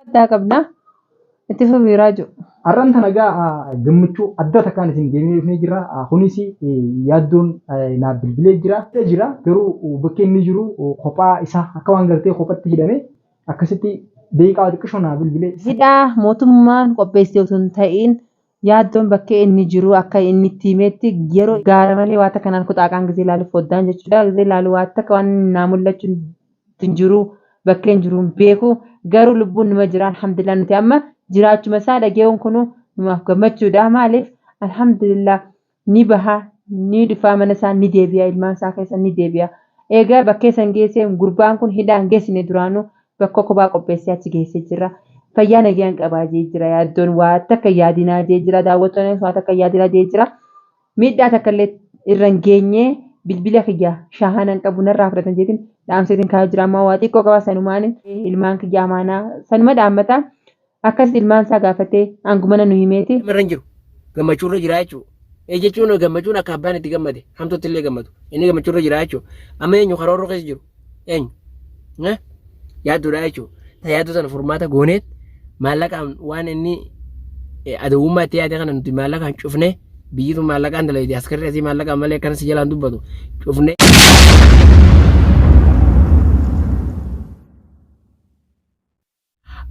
addaa qabna. Itti fufiiraa jiru. Arran tanagaa gammachuu adda takkaan isin deemnee jira. Kunis yaaddoon naaf bilbilee jira. Garuu bakki inni jiru kophaa isaa akka waan gartee kophatti hidhame akkasitti deeqaa xiqqishoo naaf bilbilee. Hidhaa mootummaan qopheessee osoo hin ta'iin yaaddoon bakkee inni jiru akka inni itti himetti yeroo gaara malee waanta kanaan kuxaaqaan gisee ilaaluuf foddaan jechuudha. Gisee ilaalu waanta akka waan naa mul'achuu hin jiru bakkee hin jiru hin beeku garuu lubbuun nima jira alhamdulillah nuti amma jiraachuma isaa dhageewwan kunu numaaf gammachuudha. Maaliif alhamdulillah ni baha ni dhufaa mana isaa ni deebi'a ilmaan isaa keessa ni deebi'a. Egaa bakkee san geessee gurbaan kun hidhaan geessine duraanuu bakka kophaa qopheessee achi geessee jira. Fayyaa nagaan qabaa jira yaaddoon waanta akka yaadinaa jira daawwattoonni waanta akka yaadinaa jira. Miidhaa takka illee irra hin geenye bilbila kiyyaa shaahanan qabu narraa fudhatan jeetiin dhaamseetiin kaa'aa jira. Amma waa xiqqoo qaba sanumaan ilmaan kiyyaa amaanaa sanuma dhaammata. Akkas ilmaan isaa gaafatee hangumana nu himeeti. Irra hin jiru gammachuurra jira jechuudha. Jechuun gammachuun akka abbaan itti gammade hamtuutti illee gammadu inni gammachuurra jira jechuudha. Amma eenyu karoorra keessa jiru eenyu yaadduudha jechuudha. Tajaajila sana furmaata gooneet maallaqaan waan inni adawummaa itti yaade kana nuti maallaqaan cufne biyyitu maallaqaan dalayti askarri asii maallaqaan malee akkanas jalaan dubbatu cufne.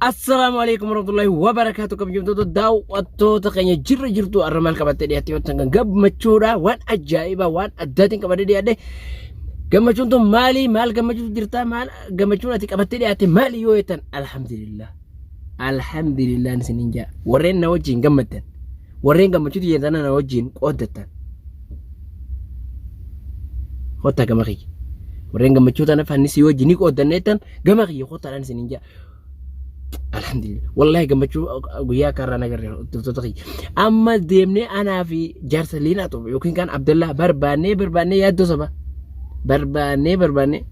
Assalamu alaikum warahmatullahi wabarakatuh. Kam jumtoota daawwattoota keenya jirra jirtu arra maal qabattee dhiyaattee yoo ta'an gammachuudha waan ajaa'ibaa waan addaatiin qabattee dhiyaadde gammachuun tun maali maal gammachuutu jirta maal gammachuun ati qabattee dhiyaatte maali yoo jettan alhamdulillah isiniin jaa warreen na wajjin gammaddan warreen gammachuutu jettan na wajjin qooddattan hotta gama kiyya warreen gammachuu tana fannisii wajjin ni qooddanne jettan gama kiyya hottaadhaan isiniin jaa. Alhamdulillah wallahi gammachuu guyyaa karraa nagarree tuutoota kiyya amma deemnee anaa fi jaarsa liinaa tokko yookiin kan Abdullah barbaannee yaaddoo saba barbaannee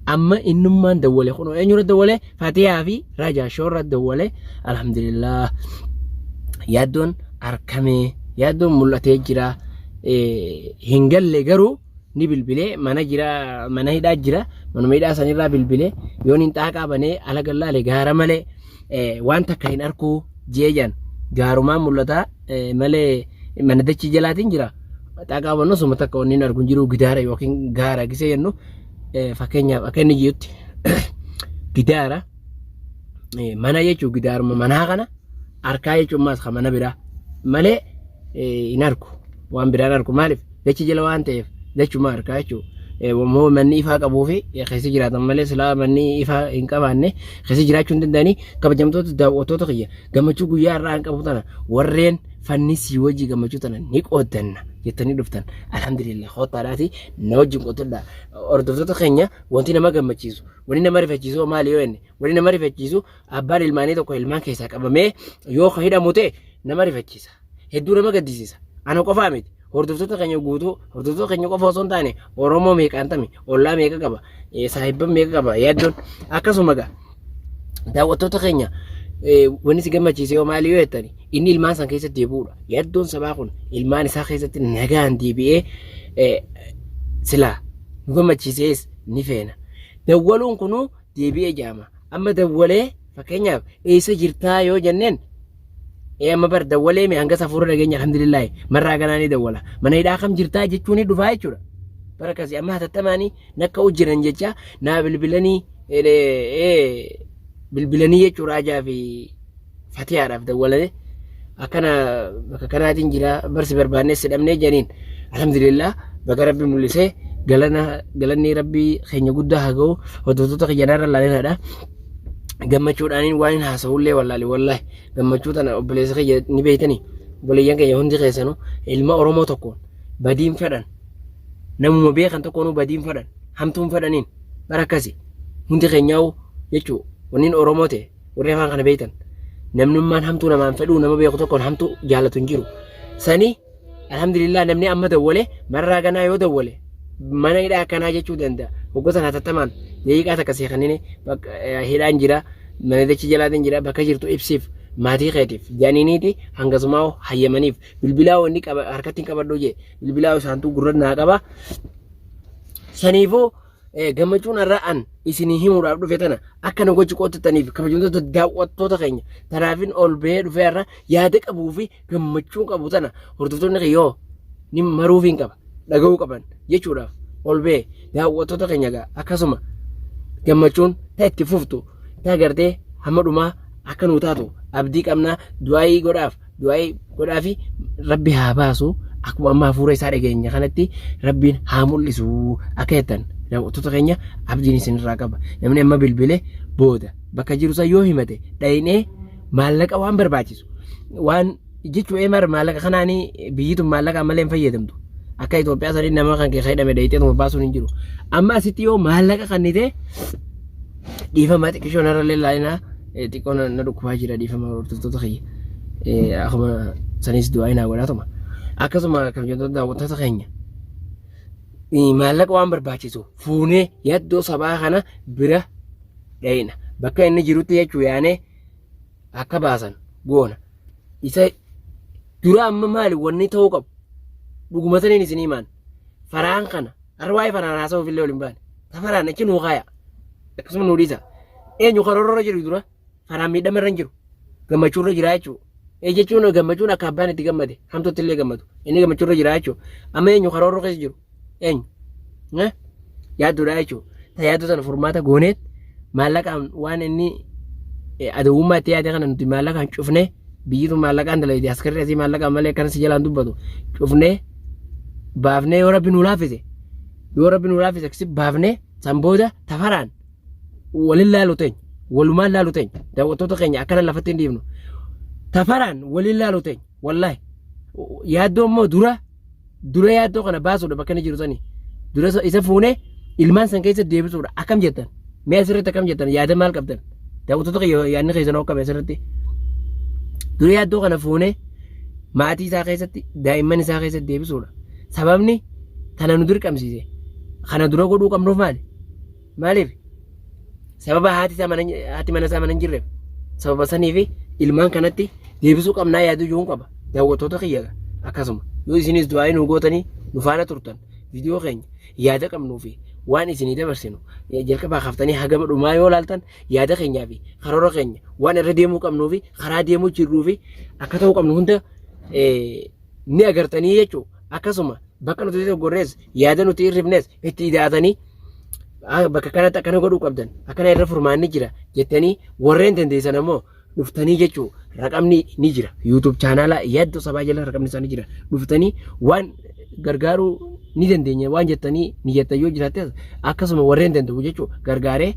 amma innummaan dawwale kun eenyurra dawwale Fatihaa fi Rajaa shoorra dawwale alhamdulillah yaaddoon arkamee yaaddoon mul'atee jira hin galle garuu ni bilbilee mana hidhaa jira manuma hidhaa sanirraa bilbilee yoon hin xaaqaa banee ala gallaale gaara malee wanta akka hin arkuu jeejan gaarumaan mul'ata malee mana dachii jalaatiin jira xaaqaa bannu suma takka wanni hin argu jiru gidaara yookiin gaara gisee jennu fakkeenyaaf akka inni jirutti gidaara mana jechuun gidaaruma manaa kana arkaa jechuun maas kan mana biraa malee hin argu waan biraan argu maaliif dachii jala waan ta'eef dachuma arkaa jechuudha. Moo manni ifaa qabuu fi keessa jiraatan malee silaa manni ifaa hin qabaanne keessa jiraachuu hin danda'anii kabajamtoota daawwattoota kiyya gammachuu guyyaa irraa hin qabu tana warreen fannisii wajji gammachuu tana ni qooddanna jettanii dhuftan alhamdulillah hoottaadhaati na wajjin qoodadha. Hordoftoota keenya wanti nama gammachiisu wanti nama rifachiisu maali yoo inni wanti nama rifachiisu abbaan ilmaanii tokko ilmaan keessaa qabamee yoo hidhamu ta'e nama rifachiisa hedduu nama gaddisiisa ana qofaa miti. Hordoftoota keenya guutuu hordoftoota keenya qofa osoo hin taane Oromoo meeqaan tami ollaa meeqa qaba saahibban meeqa qaba yaaddoon akkasuma gaa daawwattoota keenya wanni si gammachiise yoo maali yoo jettani inni ilmaan san keessatti deebi'uudha yaaddoon sabaa kun ilmaan isaa keessatti nagaan deebi'ee silaa nu gammachiisees ni feena dawwaluun kunuu deebi'ee jaama amma dawwalee fakkeenyaaf eessa jirtaa yoo jenneen amma bar dawwalee mee hanga safuura dhageenya alhamdulillah marraa ganaanii dawwala mana hidhaa kam jirtaa jechuun dhufaa jechuudha bara akkasii amma hatattamaanii nakka hojjiran jecha naa bilbilanii jechuudha Rajaa fi Fatihaadhaaf dawwalanii akkana bakka kanaatiin jira barsi barbaannees hidhamnee janiin alhamdulillah bakka rabbi mul'isee galanni rabbii keenya guddaa haa ga'u hordoftoota kiyyanarra laalinaadha. Gammachuudhaan waan haasa'ullee wallahi gammachuu tana obboleessa kiyya ni beeytanii obboleeyyan keenya hundi keessanuu ilma Oromoo tokkoon badiin fedhan namuma beekan tokkoon badiin fedhan hamtuun fedhaniin bara akkasii hundi keenyaa'u jechuu wanniin Oromoo ta'e warri afaan kana beeytan namnummaan hamtuu namaan fedhuu nama beeku tokkoon hamtuu jaalatu hin jiru sanii alhamdulillah namni amma dawwale marraa ganaa yoo dawwale mana hidhaa akkanaa jechuu danda'a hoggosan hatattamaan deeqaa takka seeqanine hidhaan jira mana dachii jalaatiin jira bakka jirtu ibsiif maatii keetiif jaaniiniiti hangasumaa hayyamaniif bilbilaa wanni harkatti qabadhoo jee bilbilaa isaantu gurra naa qaba saniifuu gammachuun har'aan isinii himuudhaaf dhufe tana akka na gochi qotataniif kabajamtoota daawwattoota keenya tanaafin ol bahee dhufe irra yaada qabuu fi gammachuun qabu tana hordoftoonni kiyyoo ni maruuf hin qaba dhaga'uu qaban jechuudhaaf ol bahee daawwattoota keenya gaa akkasuma gammachuun ta itti fuftu ta gartee hamma dhumaa akka nuu taatu abdii qabnaa du'aayii godhaa fi rabbi haa baasu akkuma amma hafuura isaa dhageenya kanatti rabbiin haa mul'isu akka jettan daawwattoota keenya abdiin isinirraa qaba namni amma bilbilee booda bakka jirusa yoo himate dhayinee maallaqa waan barbaachisu waan jechuun maallaqa kanaanii biyyitu maallaqa malee hin fayyadamtu akka Itoophiyaa sanii nama kan keessa hidhame dhayitee baasuun hin jiru amma asitti yoo maallaqa kannite dhiifama xiqqishoon irra leellaalinaa xiqqoo na dhukkubaa jira dhiifama hordoftoota kiyya akkuma sanis du'aa hin godhatuma akkasuma kabajamtoota daawwattoota keenya maallaqa waan barbaachisu fuunee yaddoo sabaa kana bira dhayina bakka inni jirutti jechuu yaanee akka baasan goona isa dura amma maali wanni ta'uu qabu dhuguma saniin isinii maan faraan kana har'a waa'ee faraan haasa'uuf illee waliin baane ta faraan achi nuu kaaya akkasuma nuu dhiisa eenyu karoorra jiru dura faraan miidhama irra hin jiru gammachuurra jira jechuudha. Jechuun gammachuun akka abbaan itti gammade hamtuutti illee gammadu inni gammachuurra jira jechuudha amma eenyu karoorra keessa jiru eenyu yaadduudha jechuudha ta yaaddu sana furmaata gooneet maallaqaan waan inni adawummaa itti yaade kana nuti maallaqaan cufnee biyyitu maallaqaan dalayti askarri asii maallaqaan malee akkanas jalaan dubbatu cufnee baafnee yoo rabbi nuu laafise akkasi baafnee san booda tafaraan walin laalu teenya walumaan laalu teenya daawwattoota keenya akkana lafatti hin dhiifnu tafaraan walin laalu teenya wallaahi yaaddoo immoo dura yaaddoo kana baasuudha bakka inni jiru sanii dura isa fuunee ilmaan san keessa deebisuudha akkam jettan mee asirratti akkam jettan yaada maal qabdan daawwattoota yaadni keessan hoo qabe asirratti dura yaaddoo kana fuunee maatii isaa keessatti daa'imman isaa keessatti deebisuudha sababni kana nu dirqamsiise kana dura godhuu qabnuuf maaliif sababa haati mana isaa mana hin jirreef sababa sanii fi ilmaan kanatti deebisuu qabnaa yaaduu yoo qaba daawwattoota kiyya akkasuma yoo isinis du'aa nu gootanii nu faana turtan viidiyoo keenya yaada qabnuu fi waan isinii dabarsinu jalqabaa kaaftanii hagama dhumaa yoo laaltan yaada keenyaa fi karoora keenya waan irra deemuu qabnuu fi karaa deemuu jirruu fi akka ta'uu qabnu hunda ni agartanii jechuu akkasuma bakka nuti gorrees yaada nuti irrifnes itti idaatanii bakka kanatti akkana godhuu qabdan akkana irra furmaanni jira jettanii warreen dandeessan ammoo dhuftanii jechuu raqamni ni jira YouTube chaanala yaaddoo sabaa jala raqamni isaanii jira dhuftanii waan gargaaruu ni dandeenya waan jettanii ni jettan yoo jiraatte akkasuma warreen danda'u jechuu gargaaree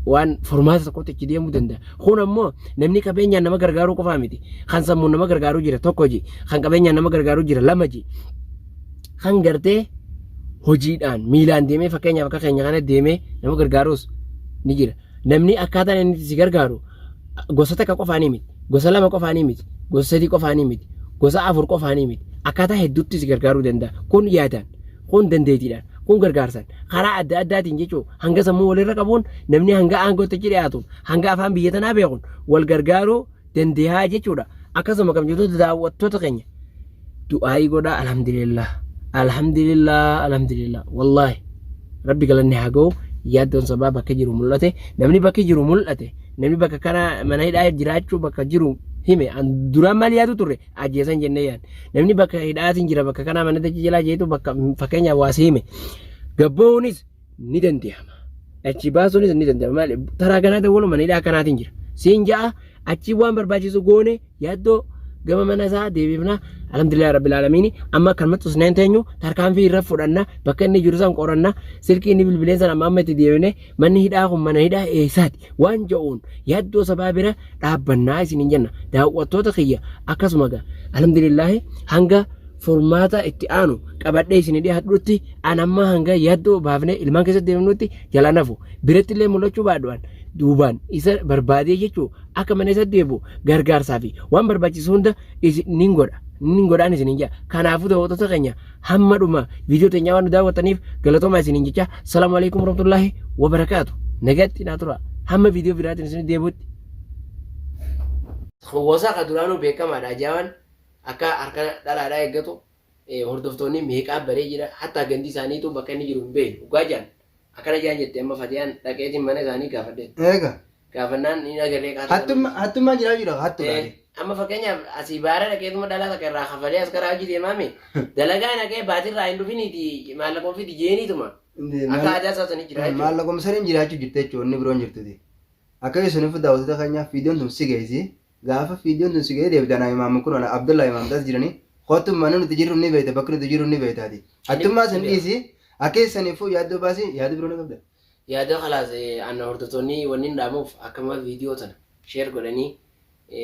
waan furmaata tokkotti itti deemuu danda'a. Kun ammoo namni qabeenyaan nama gargaaruu qofaa miti. Kan sammuun nama gargaaruu jira tokko ji. Kan qabeenyaan nama gargaaruu jira lama ji. Kan gartee hojiidhaan miilaan deemee fakkeenyaaf akka keenya kana deemee nama gargaaruus ni jira. Namni akkaataan inni si gargaaru gosa takka qofaanii miti. Gosa lama qofaanii miti. Gosa sadii qofaanii miti. Gosa afur qofaanii miti. Akkaataa hedduutti si gargaaruu danda'a. Kun yaadaan, kun dandeettiidhaan, kun gargaarsan karaa adda addaatiin jechuun hanga sammuu walirra qabuun namni hanga aangootti dhiyaatuun hanga afaan biyya tanaa beekuun wal gargaaruu dandeehaa jechuudha. Akkasuma kam jirtu daawwattoota keenya du'aayii godhaa alhamdulillah wallaahi rabbi galanni haa ga'u. Yaaddoon sabaa bakka jiru mul'ate namni bakka jiru mul'ate namni bakka kana mana hidhaa jiraachuu bakka jiru hime duraan maal yaadu turre ajjeesan jennee yaad namni bakka hidhaatiin jira bakka kana mana jalaa jeetu bakka fakkeenyaaf waasi hime gabboonis ni danda'ama achi baasuunis ni danda'ama maali taraa kanaa ta'uu mana hidhaa kanaatiin jira siin ja'a achi waan barbaachisu goone yaaddoo gama mana isaa deebifna alhamdulillah rabbil alamin amma kan mattus neen teenyu tarkaanfii irra fudhanna bakka inni jiru san qoranna silkii inni bilbileen san amma itti deebine manni hidhaa kun mana hidhaa eessaati waan ja'uun yaaddoo sabaa bira dhaabbannaa isin jenna daawwattoota kiyya akkasuma gaa alhamdulillah hanga furmaata itti aanu qabadhee isin dhiyaadhutti anamma hanga yaaddoo baafne ilmaan keessatti deemnutti jala nafu biratti illee mul'achuu baadhu'an duubaan isa barbaadee jechuu akka mana isa deebu gargaarsaa fi waan barbaachisu hunda nin godhaan isinin jaa kanaafuu daawwattoota keenya hamma dhuma viidiyoo teenyaa waan nu daawwattaniif galatoomaa isinin jecha salaamu alaikum warahmatullaahi wabarakaatu nagatti naa tura hamma viidiyoo biraatiin isin deebuutti. Hawwaasaa kan duraanuu beekamaadha ajaa'an akka harka dhalaadhaa eeggatu hordoftoonni meeqaa baree jira hatta gandi isaaniitu bakka inni jiru hin beeknu dhugaa jaan akkana jaan jette amma fatiyaan dhaqeetiin mana isaanii gaafadhe. Eega. Gaafannaan ni agarree qaata. Hattummaa jiraa jira hattu gaari. Amma fakkeenyaaf asii baara dhaqeetuma dhalaa takka irraa kafalee as karaa hojii deemaame dalagaa dhaqee baatirraa hin dhufiniiti maallaqa ofiiti jeeniituma. Akka aadaa isaanii jira jechuudha. Maallaqa saniin jiraachuu jirte jechuudha inni biroon jirtuti. Akka isiniif daawwattoota keenyaaf viidiyoon tun si geessi gaafa viidiyoon tun si gahee deebiidhaan imaamni kun Abdullaa imaamtaas jiranii kootummaa nuti jirru ni beekta bakki nuti jirru ni beektaati. Hattummaa san dhiisi akka isiniifuu yaaddoo baasii yaada biroo ni qabda. Yaada khalaas anna hordoftoonni wanni hin dhaamuuf akkama viidiyoo tana sheer godhanii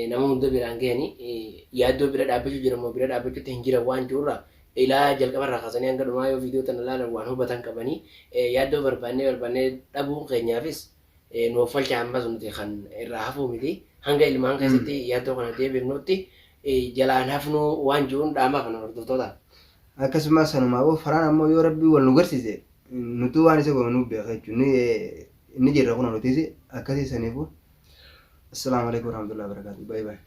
nama hunda biraan gahanii yaaddoo bira dhaabbachuu jira moo bira dhaabbachuutti hin jira waan jirurraa ilaa jalqabarraa kaasanii hanga dhumaa yoo viidiyoo tana ilaalan waan hubatan qabanii yaaddoo barbaannee dhabuu keenyaafis nuuf falcha hambas nuti kan irraa hafuu miti hanga ilmaan keessatti yaaddoo kana deebifnutti jalaan hafnuu waan jiruun dhaamaa kana hordoftoota. Akkasumas sanumaa faraan ammoo yoo rabbii wal nu garsiise nuti waan isa goonuu beeka jechuun inni jirra kun nutis akkasii saniifu. Assalamu alaikum warahmatullahi wabarakatuh. Bye bye.